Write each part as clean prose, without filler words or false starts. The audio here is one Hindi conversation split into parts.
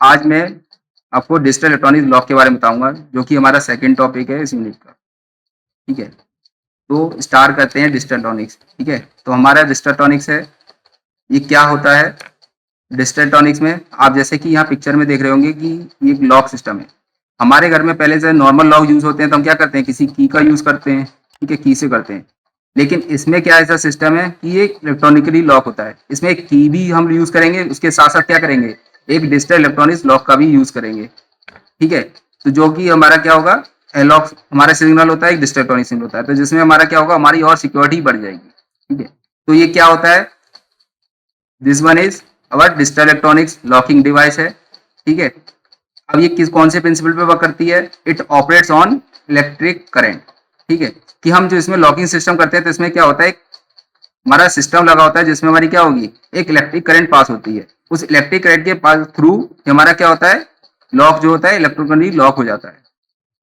आज मैं आपको डिजिटल इलेक्ट्रॉनिक लॉक के बारे में बताऊंगा, जो कि हमारा सेकंड टॉपिक है इस यूनिट का। ठीक है, तो स्टार्ट करते हैं डिजिटल इलेक्ट्रॉनिक्स। ठीक है, तो हमारा डिजिटल इलेक्ट्रॉनिक्स है, ये क्या होता है। डिजिटल इलेक्ट्रॉनिक्स में आप जैसे कि यहाँ पिक्चर में देख रहे होंगे कि ये एक लॉक सिस्टम है। हमारे घर में पहले से नॉर्मल लॉक यूज होते हैं, तो हम क्या करते हैं, किसी की का यूज करते हैं। ठीक है, की से करते हैं। लेकिन इसमें क्या ऐसा सिस्टम है कि ये इलेक्ट्रॉनिकली लॉक होता है। इसमें एक की भी हम यूज करेंगे, उसके साथ साथ क्या करेंगे, एक डिजिटल इलेक्ट्रॉनिक्स लॉक का भी यूज करेंगे। ठीक है, तो जो कि हमारा क्या होगा, लॉक हमारा सिग्नल होता है, एक डिजिटल इलेक्ट्रॉनिक सिग्नल होता है, तो जिसमें हमारा क्या होगा, हमारी और सिक्योरिटी बढ़ जाएगी। ठीक है, तो ये क्या होता है, this one is our digital electronics locking device है। ठीक है, अब ये किस कौन से प्रिंसिपल पे वर्क करती है, it operates on electric current. ठीक है, कि हम जो इसमें लॉकिंग सिस्टम करते हैं, तो इसमें क्या होता है, हमारा सिस्टम लगा होता है जिसमें हमारी क्या होगी, एक इलेक्ट्रिक करंट पास होती है। उस इलेक्ट्रिक करंट के पास थ्रू हमारा क्या होता है, लॉक जो होता है इलेक्ट्रिकली लॉक हो जाता है।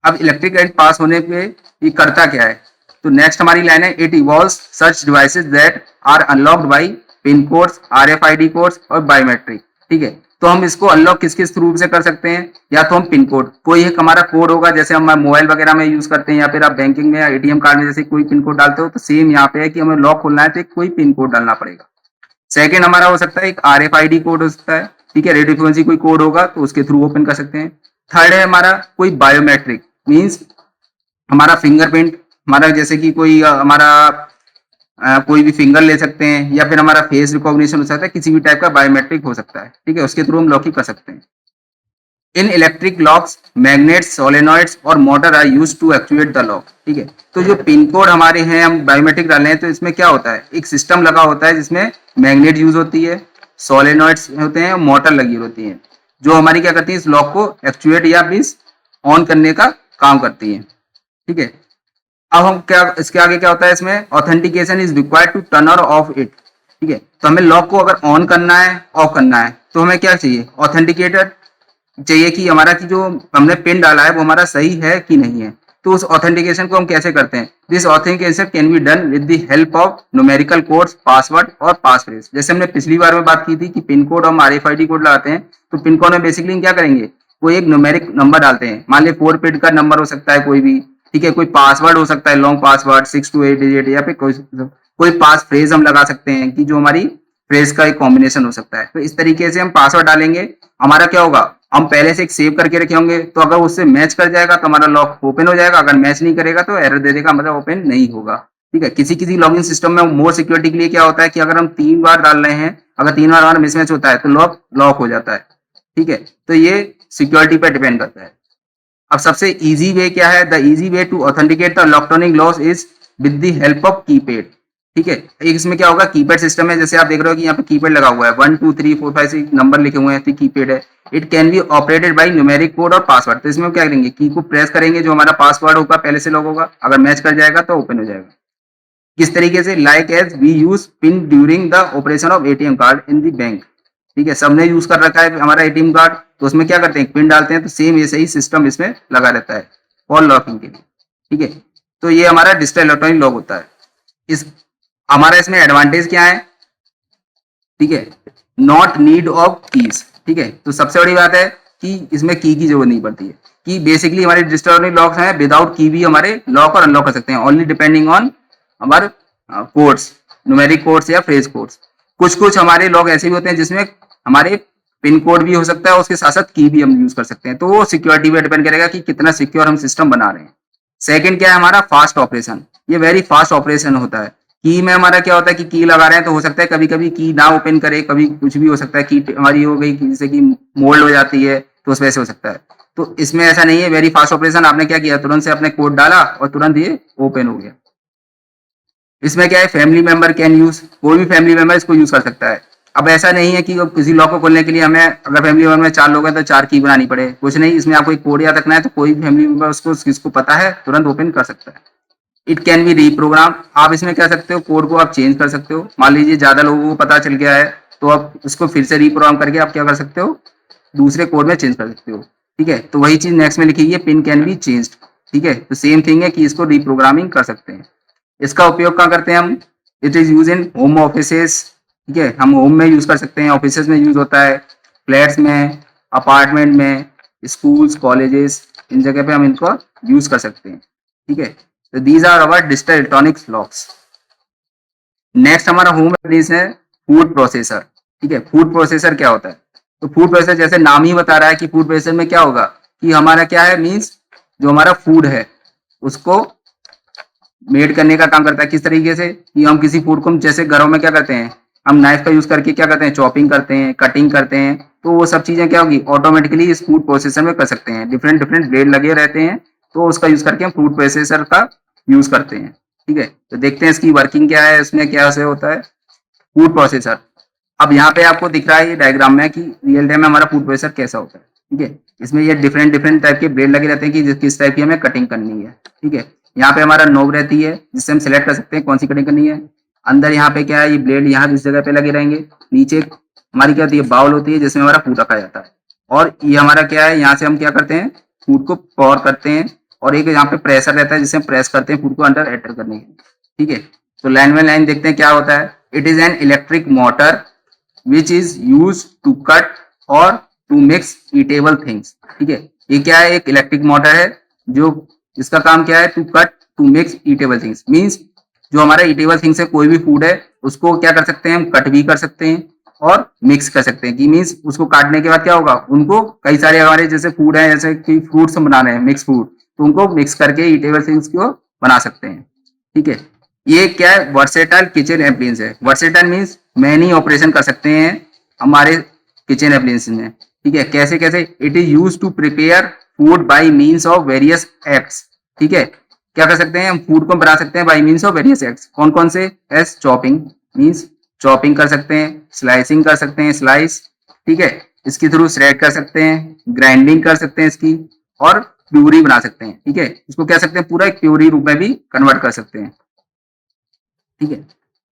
अब इलेक्ट्रिक करंट पास होने पे ये करता क्या है, तो नेक्स्ट हमारी लाइन है, it involves such devices that are unlocked by pin codes, RFID codes और बायोमेट्रिक। ठीक है, तो हम इसको अनलॉक किस किस रूप से कर सकते हैं, या तो हम पिन कोड, कोई एक हमारा कोड होगा, जैसे हम मोबाइल वगैरह में यूज करते हैं, या फिर आप बैंकिंग में या एटीएम कार्ड में जैसे कोई पिन कोड डालते हो, तो सेम यहाँ पे है कि हमें लॉक खोलना है तो कोई पिन कोड डालना पड़ेगा। सेकेंड हमारा हो सकता है एक आरएफआईडी कोड हो सकता है। ठीक है, रेडियो फ्रिक्वेंसी कोई कोड होगा तो उसके थ्रू ओपन कर सकते हैं। थर्ड है हमारा कोई बायोमेट्रिक, मीन्स हमारा फिंगरप्रिंट, हमारा जैसे कि कोई हमारा कोई भी फिंगर ले सकते हैं, या फिर हमारा फेस रिकॉग्निशन हो सकता है, किसी भी टाइप का बायोमेट्रिक हो सकता है। ठीक है, उसके थ्रू हम लॉक ही कर सकते हैं। In electric locks magnets, solenoids और motor are use to actuate the lock. ठीक है, तो जो पिन कोड हमारे हैं, हम बायोमेट्रिक डाल रहे हैं, तो इसमें क्या होता है, एक सिस्टम लगा होता है जिसमें मैग्नेट यूज होती है, सोलेनॉइड्स होते हैं, मोटर लगी होती है, जो हमारी क्या करती है, इस लॉक को एक्चुएट या बीस ऑन करने का काम करती है। ठीक है, अब हम क्या, इसके आगे क्या होता है, इसमें authentication is required to turn और ऑफ इट। ठीक है, तो हमें लॉक को अगर ऑन करना है, ऑफ करना है, तो हमें क्या चाहिए, ऑथेंटिकेटर चाहिए कि हमारा की जो हमने पिन डाला है वो हमारा सही है कि नहीं है। तो उस ऑथेंटिकेशन को हम कैसे करते हैं, this authentication can be done with the help of numerical codes, password और पास फ्रेज। जैसे हमने पिछली बार में बात की थी कि पिन कोड और आरएफआईडी कोड लगाते हैं, तो पिन कोड में बेसिकली क्या करेंगे, कोई एक न्यूमेरिक नंबर डालते हैं, मान लीजिए 4 बिट का नंबर हो सकता है कोई भी। ठीक है, कोई पासवर्ड हो सकता है, लॉन्ग पासवर्ड 6 to 8 डिजिट, या फिर कोई पास फ्रेज हम लगा सकते हैं कि जो हमारी फ्रेज का एक कॉम्बिनेशन हो सकता है। तो इस तरीके से हम पासवर्ड डालेंगे, हमारा क्या होगा, हम पहले से एक सेव करके रखे होंगे, तो अगर उससे मैच कर जाएगा तो हमारा लॉक ओपन हो जाएगा, अगर मैच नहीं करेगा तो एरर दे देगा, मतलब ओपन नहीं होगा। ठीक है, किसी किसी लॉगिन सिस्टम में मोर सिक्योरिटी के लिए क्या होता है कि अगर हम 3 बार डाल रहे हैं, अगर 3 बार हमारा मिसमैच होता है तो लॉक लॉक हो जाता है। ठीक है, तो ये सिक्योरिटी पर डिपेंड करता है। अब सबसे इजी वे क्या है, the easy way to authenticate the electronic locks is with the help of keypad. ठीक है, एक इसमें क्या होगा, कीपैड सिस्टम है, जैसे आप देख रहे हो कि यहाँ पे कीपैड लगा हुआ है, 1 2 3 4 5 6 नंबर लिखे हुए हैं, तो कीपैड है। It can be operated by numeric code और पासवर्ड। तो इसमें क्या करेंगे, की को प्रेस करेंगे, जो हमारा पासवर्ड होगा पहले से लॉक होगा, अगर मैच कर जाएगा तो ओपन हो जाएगा। किस तरीके से, like as we use pin during the operation of ATM card in the bank. ठीक है, सबने यूज कर रखा है हमारा एटीएम कार्ड, तो उसमें क्या करते हैं, पिन डालते हैं, तो सेम ऐसे ही सिस्टम इसमें लगा रहता है फॉर लॉकिंग के लिए। ठीक है, तो ये हमारा डिजिटल इलेक्ट्रॉनिक लॉक होता है। इस हमारा इसमें एडवांटेज क्या है, ठीक है, नॉट नीड ऑफ कीज। ठीक है, तो सबसे बड़ी बात है कि इसमें की जरूरत नहीं पड़ती है, कि बेसिकली हमारे डिजिटल लॉक्स हैं, विदाउट की भी हमारे लॉक और अनलॉक कर सकते हैं, ओनली डिपेंडिंग ऑन हमारे कोड्स, न्यूमेरिक कोड्स या फ्रेज कोड्स। कुछ कुछ हमारे लॉक ऐसे भी होते हैं जिसमें हमारे पिन कोड भी हो सकता है, उसके साथ साथ की भी हम यूज कर सकते हैं, तो वो सिक्योरिटी पे डिपेंड करेगा कि कितना सिक्योर हम सिस्टम बना रहे हैं। सेकंड क्या है हमारा, फास्ट ऑपरेशन। ये वेरी फास्ट ऑपरेशन होता है। की में हमारा क्या होता है कि की लगा रहे हैं, तो हो सकता है कभी कभी की ना ओपन करे, कभी कुछ भी हो सकता है, की हमारी हो गई जैसे कि मोल्ड हो जाती है, तो उस वजह से हो सकता है। तो इसमें ऐसा नहीं है, वेरी फास्ट ऑपरेशन, आपने क्या किया, तुरंत से अपने कोड डाला और तुरंत ये ओपन हो गया। इसमें क्या है, फैमिली मेंबर कैन यूज, कोई भी फैमिली मेंबर इसको यूज कर सकता है। अब ऐसा नहीं है कि किसी लॉक को खोलने के लिए हमें, अगर फैमिली मेंबर में 4 लोग हैं तो 4 की बनानी पड़े, कुछ नहीं, इसमें आपको एक कोड याद रखना है, तो कोई भी फैमिली मेंबर उसको किसको पता है तुरंत ओपन कर सकता है। इट कैन बी रीप्रोग्राम, आप इसमें क्या सकते हो, कोड को आप चेंज कर सकते हो। मान लीजिए ज्यादा लोगों को पता चल गया है, तो आप उसको फिर से रीप्रोग्राम करके आप क्या कर सकते हो, दूसरे कोड में चेंज कर सकते हो। ठीक है, तो वही चीज नेक्स्ट में लिखी है, पिन कैन बी चेंज। ठीक है, तो सेम थिंग है कि इसको रीप्रोग्रामिंग कर सकते हैं। इसका उपयोग कहाँ करते हैं हम, it is use in home offices. ठीक है, हम होम में यूज कर सकते हैं, ऑफिसेज में यूज होता है, फ्लैट्स में, अपार्टमेंट में, स्कूल्स, कॉलेजेस, इन जगह पे हम इनको यूज कर सकते हैं। ठीक है, तो these are our digital electronics locks. Next हमारा होम एप्लायंस है फूड प्रोसेसर। ठीक है, फूड प्रोसेसर क्या होता है? तो फूड प्रोसेसर जैसे नाम ही बता रहा है कि फूड प्रोसेसर में क्या होगा कि हमारा क्या है, मीन्स जो हमारा फूड है उसको मेड करने का काम करता है। किस तरीके से कि हम किसी फूड को, हम जैसे घरों में क्या करते हैं, हम नाइफ का यूज करके क्या करते हैं, चॉपिंग करते हैं, कटिंग करते हैं, तो वो सब चीजें क्या होगी, ऑटोमेटिकली इस फूड प्रोसेसर में कर सकते हैं। डिफरेंट डिफरेंट ब्लेड लगे रहते हैं, तो उसका यूज करके हम फूड प्रोसेसर का यूज करते हैं। ठीक है, तो देखते हैं इसकी वर्किंग क्या है, इसमें क्या से होता है फूड प्रोसेसर। अब यहाँ पे आपको दिख रहा है ये डायग्राम में कि रियल टाइम में हमारा फूड प्रोसेसर कैसा होता है। ठीक है, इसमें ये डिफरेंट डिफरेंट टाइप के ब्लेड लगे रहते हैं कि किस टाइप की हमें कटिंग करनी है। ठीक है, यहाँ पे हमारा नोब रहती है जिससे हम सिलेक्ट कर सकते हैं कौन सी कटिंग करनी है। अंदर यहाँ पे क्या है, ये ब्लेड यहाँ इस जगह पे लगे रहेंगे। नीचे हमारी क्या होती है, बाउल होती है जिसमें हमारा फूड रखा जाता है। और ये हमारा क्या है, यहाँ से हम क्या करते हैं, फूड को पॉर करते हैं। और एक यहाँ पे प्रेशर रहता है जिससे हम प्रेस करते हैं फूड को अंदर एंटर करने के लिए। ठीक है, तो लाइन बाय लाइन देखते हैं क्या होता है। It is an electric motor which is use to cut और टू मिक्स ईटेबल थिंग्स। ठीक है, ये क्या है, एक इलेक्ट्रिक मोटर है जो इसका काम क्या है, to cut to mix eatable things. Means जो हमारा ईटेबल थिंग्स है, कोई भी फूड है उसको क्या कर सकते हैं, हम कट भी कर सकते हैं और मिक्स कर सकते हैं। कि मीन्स उसको काटने के बाद क्या होगा, उनको कई सारे हमारे जैसे फूड है, जैसे कि फ्रूट्स हम बना रहे हैं मिक्स फूड, तो उनको मिक्स करके ईटेबल थिंग्स को बना सकते हैं। ठीक है, ये क्या है, वर्सेटाइल किचन एप्लियंस है। वर्सेटाइल मीन्स मैनी ऑपरेशन कर सकते हैं हमारे किचन एप्लियंस में। ठीक है, कैसे कैसे, it is use to prepare food by means of various acts. ठीक है, क्या कर सकते हैं, हम फूड को बना सकते हैं bye means of various acts. कौन कौन से, एस चॉपिंग, मीन्स चॉपिंग कर सकते हैं, स्लाइसिंग कर सकते हैं, स्लाइस। ठीक है, इसके थ्रू श्रेड कर सकते हैं, ग्राइंडिंग कर सकते हैं इसकी, और प्यूरी बना सकते हैं। ठीक है, इसको कह सकते हैं पूरा एक प्यूरी रूप में भी कन्वर्ट कर सकते हैं। ठीक है,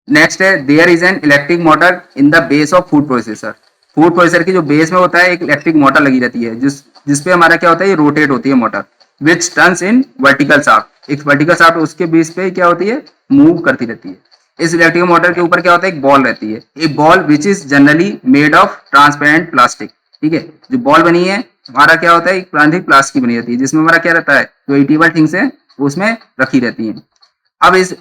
नेक्स्ट है there is an electric motor in the base of food processor. Food processor की जो बेस में होता है एक इलेक्ट्रिक मोटर लगी रहती है जिसपे हमारा क्या होता है, ये रोटेट होती है motor, which turns in vertical shaft. एक वर्टिकल शाफ्ट उसके बेस पे क्या होती है, मूव करती रहती है। इस इलेक्ट्रिक मोटर के ऊपर क्या होता है, एक बॉल रहती है, एक ball which is generally made of transparent plastic. ठीक है, जो बॉल बनी है हमारा क्या होता है, एक प्लास्टिक की बनी रहती है जिसमें हमारा क्या रहता है, जो ईटेबल थिंग्स है उसमें रखी रहती है। अब इस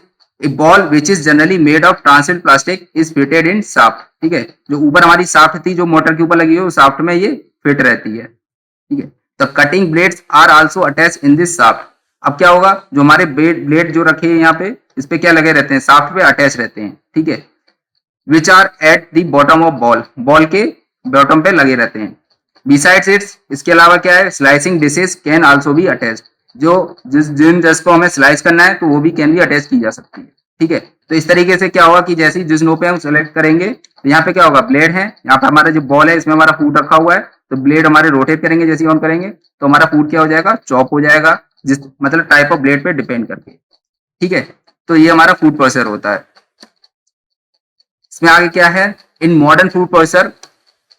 a ball which is generally made of transparent plastic is fitted in shaft. ठीक है, जो ऊपर हमारी शाफ्ट थी जो मोटर के ऊपर लगी है, उस शाफ्ट में ये फिट रहती है। ठीक है, तो cutting blades are also attach in this shaft. अब क्या होगा, जो हमारे ब्लेड जो रखे हैं यहाँ पे, इस पे क्या लगे रहते हैं, शाफ्ट पे अटैच रहते हैं। ठीक है, which are at the bottom of bowl, bowl के बॉटम पे लगे रहते हैं। बिसाइड्स इट्स, इसके अलावा क्या है, slicing dishes can also be attach. जो जिन डिश को हमें स्लाइस करना है तो वो भी कैन भी अटैच की जा सकती है। ठीक है, तो इस तरीके से क्या होगा कि जैसे जिस नो पे हम सेलेक्ट करेंगे, तो यहाँ पे क्या होगा, ब्लेड है, यहाँ पे हमारा जो बॉल है इसमें हमारा फूड रखा हुआ है, तो ब्लेड हमारे रोटेट करेंगे, जैसे ऑन करेंगे तो हमारा फूड क्या हो जाएगा, चॉप हो जाएगा, जिस मतलब टाइप ऑफ ब्लेड पे डिपेंड करके। ठीक है, तो ये हमारा फूड प्रोसेसर होता है। इसमें आगे क्या है, इन मॉडर्न फूड प्रोसेसर,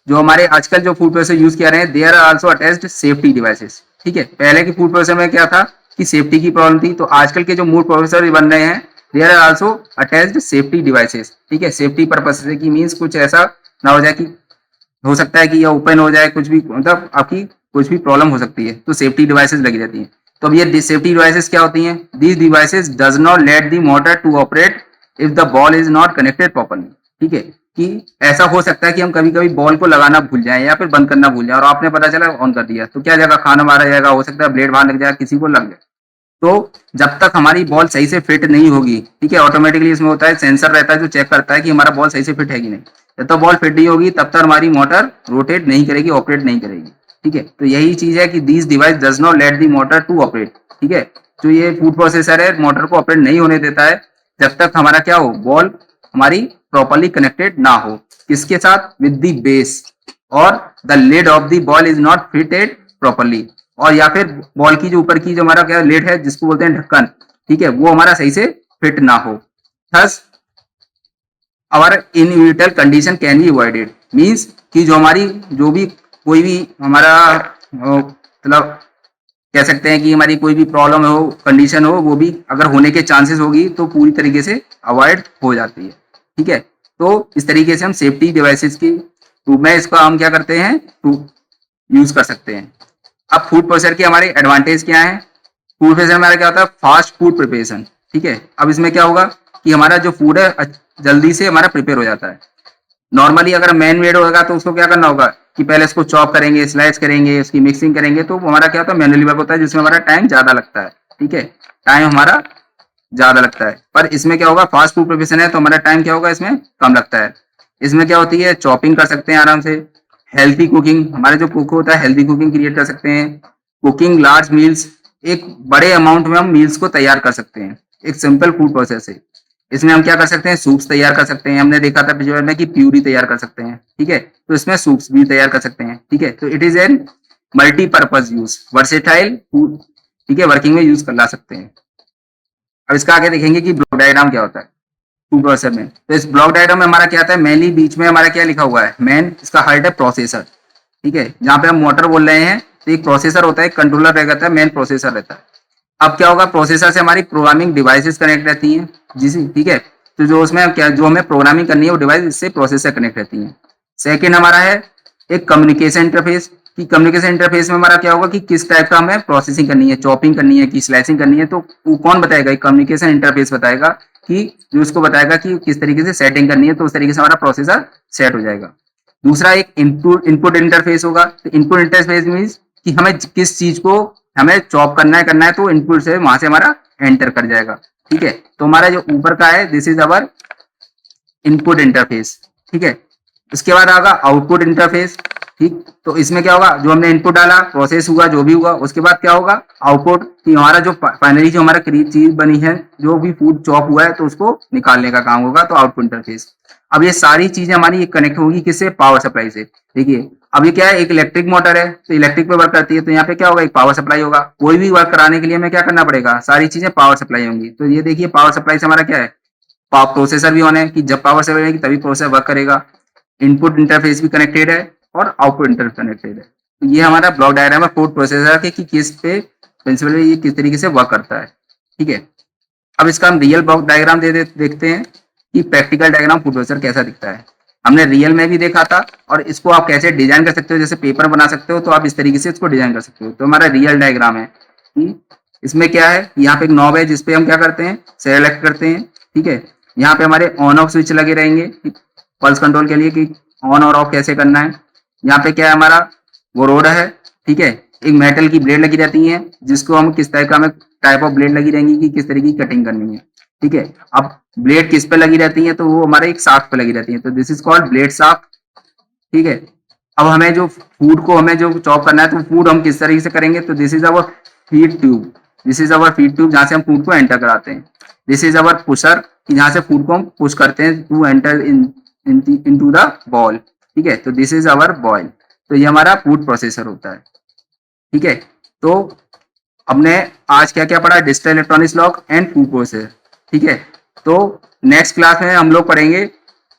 जो हमारे आजकल जो फूड प्रोसेसर यूज किया रहे हैं, there are also attached safety devices. ठीक है, पहले की फूड प्रोसेसर में क्या था कि सेफ्टी की प्रॉब्लम थी, तो आजकल के जो फूड प्रोसेसर बन रहे हैं, there are also attached safety devices. ठीक है, सेफ्टी पर्पज से, कि मीन्स कुछ ऐसा ना हो जाए कि हो सकता है कि यह ओपन हो जाए, कुछ भी मतलब आपकी कुछ भी प्रॉब्लम हो सकती है, तो सेफ्टी डिवाइसेस लगी रहती है। तो अब ये सेफ्टी डिवाइसेस क्या होती हैं, these devices does not let the motor to operate if the bowl is not connected properly. ठीक है, कि ऐसा हो सकता है कि हम कभी कभी बॉल को लगाना भूल जाएं या फिर बंद करना भूल जाएं, और आपने पता चला ऑन कर दिया, तो क्या जाएगा, खाना मारा जाएगा, हो सकता है ब्लेड बाहर लग जाए, किसी को लग जाए। तो जब तक हमारी बॉल सही से फिट नहीं होगी, ठीक है, ऑटोमेटिकली इसमें होता है सेंसर रहता है जो चेक करता है कि हमारा बॉल सही से फिट है कि नहीं। जब तक बॉल फिट नहीं होगी तब तक हमारी मोटर रोटेट नहीं करेगी, ऑपरेट नहीं करेगी। ठीक है, तो यही चीज है कि this device does not let the motor to operate. ठीक है, जो ये फूड प्रोसेसर है मोटर को ऑपरेट नहीं होने देता है जब तक हमारा क्या हो, बॉल हमारी प्रॉपर्ली कनेक्टेड ना हो, किसके साथ, विद द बेस, और the lid of the bowl is not fitted properly, और या फिर बॉल की जो ऊपर की जो हमारा क्या लिड है जिसको बोलते हैं ढक्कन, ठीक है, वो हमारा सही से फिट ना हो। Thus our inevitable condition can be avoided, means कि जो हमारी जो भी कोई भी हमारा मतलब कह सकते हैं कि हमारी कोई भी प्रॉब्लम हो, कंडीशन हो, वो भी अगर होने के चांसेस होगी तो पूरी तरीके से अवॉइड हो जाती है। ठीक है, तो इस तरीके से हम सेफ्टी डिवाइसेस की रूप में इसका हम क्या करते हैं, यूज कर सकते हैं। अब फूड प्रोसेसर की हमारे एडवांटेज क्या है? फूड प्रोसेसर हमारा क्या होता है? Fast food preparation. ठीक है, अब इसमें क्या होगा कि हमारा जो फूड है जल्दी से हमारा प्रिपेयर हो जाता है। नॉर्मली अगर मैन मेड होगा तो उसको क्या करना होगा कि पहले इसको चॉप करेंगे, स्लाइस करेंगे, उसकी मिक्सिंग करेंगे, तो हमारा क्या होता है? मैनुअली वर्क होता है, जिसमें हमारा टाइम ज्यादा लगता है। ठीक है, टाइम हमारा ज्यादा लगता है। पर इसमें क्या होगा? फास्ट फूड प्रिपरेशन है तो हमारा टाइम क्या होगा? इसमें कम लगता है। इसमें क्या होती है? चॉपिंग कर सकते हैं आराम से। हेल्थी कुकिंग, हमारे जो कुक होता है हेल्थी कुकिंग क्रिएट कर सकते हैं। कुकिंग लार्ज मील्स, एक बड़े अमाउंट में हम मील्स को तैयार कर सकते हैं। एक सिंपल फूड प्रोसेस है। इसमें हम क्या कर सकते हैं? सूप्स तैयार कर सकते हैं। हमने देखा था पिछले में कि प्यूरी तैयार कर सकते हैं। ठीक है, तो इसमें सूप्स भी तैयार कर सकते हैं। ठीक है, तो it is N multipurpose use, versatile food. ठीक है, वर्किंग में यूज कर ला सकते हैं। अब इसका आगे देखेंगे कि ब्लॉक डायग्राम क्या होता है फूड प्रोसेसर में। तो इस ब्लॉक डायग्राम में हमारा क्या आता है? मेनली बीच में हमारा क्या लिखा हुआ है? मेन इसका हार्ट है प्रोसेसर। ठीक है, जहां पे हम मोटर बोल रहे हैं तो एक प्रोसेसर होता है, कंट्रोलर रहता है, मेन प्रोसेसर रहता है। अब क्या होगा? प्रोसेसर से हमारी प्रोग्रामिंग डिवाइसेस कनेक्ट रहती हैं। जी जी, ठीक है, तो जो उसमें क्या, जो हमें प्रोग्रामिंग करनी है वो डिवाइस इससे प्रोसेसर कनेक्ट रहती है। सेकेंड हमारा है एक कम्युनिकेशन इंटरफेस। कि कम्युनिकेशन इंटरफेस में हमारा क्या होगा कि किस टाइप का हमें प्रोसेसिंग करनी है, चॉपिंग करनी है कि स्लाइसिंग करनी है, तो वो कौन बताएगा? कम्युनिकेशन इंटरफेस बताएगा कि जो उसको बताएगा कि किस तरीके से सेटिंग करनी है, तो उस तरीके से हमारा प्रोसेसर सेट हो जाएगा। दूसरा एक इनपुट इंटरफेस होगा। तो इनपुट इंटरफेस मीन्स कि हमें किस चीज को हमें चॉप करना है तो इनपुट से वहां से हमारा एंटर कर जाएगा। ठीक है, तो हमारा जो ऊपर का है this is our input interface. ठीक है, इसके बाद आएगा आउटपुट इंटरफेस। ठीक, तो इसमें क्या होगा? जो हमने इनपुट डाला, प्रोसेस हुआ, जो भी हुआ, उसके बाद क्या होगा? आउटपुट, कि हमारा जो फाइनली जो हमारा चीज बनी है, जो भी फूड चॉप हुआ है, तो उसको निकालने का काम होगा, तो आउटपुट इंटरफेस। अब ये सारी चीजें हमारी कनेक्ट होगी किससे? पावर सप्लाई से। देखिए, अब ये क्या है? एक इलेक्ट्रिक मोटर है तो इलेक्ट्रिक पे वर्क करती है, तो यहाँ पे क्या होगा? एक पावर सप्लाई होगा। कोई भी वर्क कराने के लिए हमें क्या करना पड़ेगा? सारी चीजें पावर सप्लाई होंगी। तो ये देखिए, पावर सप्लाई से हमारा क्या है? प्रोसेसर भी ऑन है कि जब पावर सप्लाई रहेगी तभी प्रोसेसर वर्क करेगा। इनपुट इंटरफेस भी कनेक्टेड है और आउटपुट इंटरफेस कनेक्टेड है। तो ये हमारा ब्लॉक डायग्राम है फूड प्रोसेसर के कि किस पे प्रिंसिपल ये किस तरीके से वर्क करता है। ठीक है, अब इसका हम रियल ब्लॉक डायग्राम देखते हैं कि प्रैक्टिकल डायग्राम फूड प्रोसेसर कैसा दिखता है। हमने रियल में भी देखा था, और इसको आप कैसे डिजाइन कर सकते हो, जैसे पेपर बना सकते हो, तो आप इस तरीके से इसको डिजाइन कर सकते हो। तो हमारा रियल डायग्राम है कि इसमें क्या है? यहाँ पे एक नॉब है जिसपे हम क्या करते हैं? सेलेक्ट करते हैं। ठीक है, यहाँ पे हमारे ऑन ऑफ स्विच लगे रहेंगे पल्स कंट्रोल के लिए कि ऑन और ऑफ कैसे करना है। यहाँ पे क्या है? हमारा वो रोड है। ठीक है, एक मेटल की ब्लेड लगी रहती है जिसको हम किस टाइप का हमें टाइप ऑफ ब्लेड लगी रहेंगी कि किस तरीके की कटिंग करनी है। ठीक है, अब ब्लेड किस पे लगी रहती है? तो वो हमारे एक शाफ्ट पे लगी रहती है, तो this is called blade shaft. ठीक है, अब हमें जो फूड को हमें जो चॉप करना है, तो फूड हम किस तरीके से करेंगे? तो this is our feed tube. This is our feed tube, जहां से हम फूड को एंटर कराते हैं। दिस इज अवर पुशर, जहां से फूड को हम पुश करते हैं to enter into the bowl. ठीक है, तो दिस इज अवर बॉयल। तो ये हमारा फूड प्रोसेसर होता है। ठीक है, तो हमने आज क्या क्या पढ़ा? Digital electronics block and food processor. ठीक है, तो नेक्स्ट क्लास में हम लोग पढ़ेंगे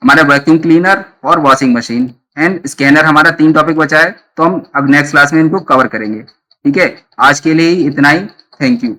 हमारे वैक्यूम क्लीनर और वॉशिंग मशीन एंड स्कैनर। हमारा 3 टॉपिक बचा है, तो हम अब नेक्स्ट क्लास में इनको कवर करेंगे। ठीक है, आज के लिए इतना ही। Thank you.